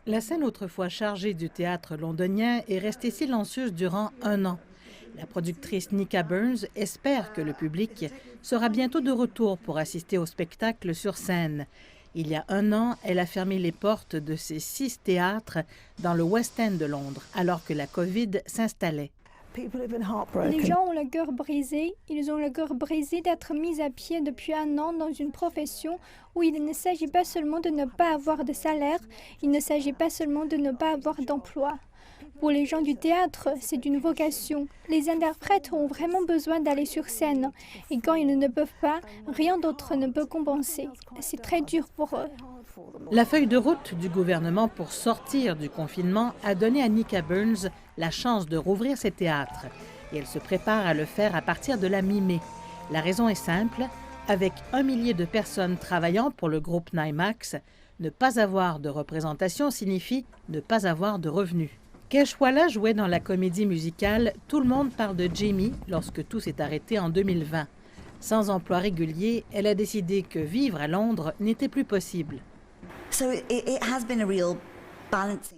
La scène autrefois chargée du théâtre londonien est restée silencieuse durant 1 an. La productrice Nika Burns espère que le public sera bientôt de retour pour assister au spectacle sur scène. Il y a 1 an, elle a fermé les portes de ses 6 théâtres dans le West End de Londres, alors que la COVID s'installait. Les gens ont le cœur brisé. Ils ont le cœur brisé d'être mis à pied depuis 1 an dans une profession où il ne s'agit pas seulement de ne pas avoir de salaire, il ne s'agit pas seulement de ne pas avoir d'emploi. Pour les gens du théâtre, c'est une vocation. Les interprètes ont vraiment besoin d'aller sur scène. Et quand ils ne peuvent pas, rien d'autre ne peut compenser. C'est très dur pour eux. La feuille de route du gouvernement pour sortir du confinement a donné à Nika Burns la chance de rouvrir ses théâtres. Et elle se prépare à le faire à partir de la mi-mai. La raison est simple. Avec 1 millier de personnes travaillant pour le groupe NYMAX, ne pas avoir de représentation signifie ne pas avoir de revenus. Keshwala jouait dans la comédie musicale Tout le monde parle de Jamie lorsque tout s'est arrêté en 2020. Sans emploi régulier, elle a décidé que vivre à Londres n'était plus possible.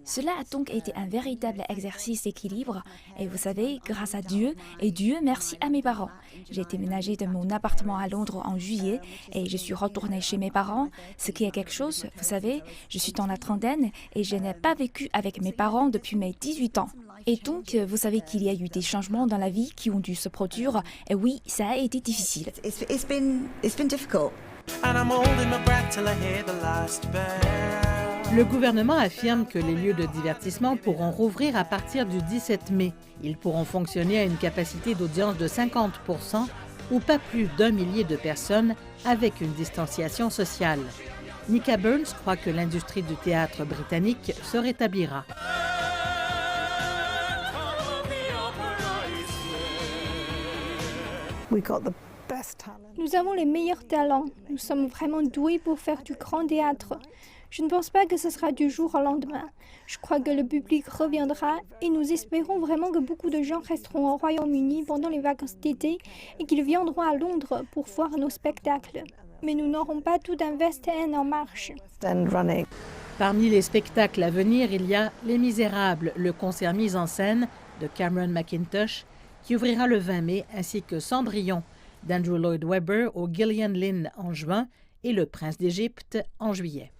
Cela a donc été un véritable exercice d'équilibre et vous savez, grâce à Dieu et Dieu merci à mes parents. J'ai déménagé de mon appartement à Londres en juillet et je suis retournée chez mes parents, ce qui est quelque chose, vous savez, je suis dans la trentaine et je n'ai pas vécu avec mes parents depuis mes 18 ans. Et donc, vous savez qu'il y a eu des changements dans la vie qui ont dû se produire et oui, ça a été difficile. Le gouvernement affirme que les lieux de divertissement pourront rouvrir à partir du 17 mai. Ils pourront fonctionner à une capacité d'audience de 50% ou pas plus d'1 millier de personnes avec une distanciation sociale. Nika Burns croit que l'industrie du théâtre britannique se rétablira. Nous avons les meilleurs talents. Nous sommes vraiment doués pour faire du grand théâtre. Je ne pense pas que ce sera du jour au lendemain. Je crois que le public reviendra et nous espérons vraiment que beaucoup de gens resteront au Royaume-Uni pendant les vacances d'été et qu'ils viendront à Londres pour voir nos spectacles. Mais nous n'aurons pas tout un West End en marche. Parmi les spectacles à venir, il y a Les Misérables, le concert mis en scène de Cameron Mackintosh, qui ouvrira le 20 mai, ainsi que Cendrillon d'Andrew Lloyd Webber au Gillian Lynn en juin et Le Prince d'Égypte en juillet.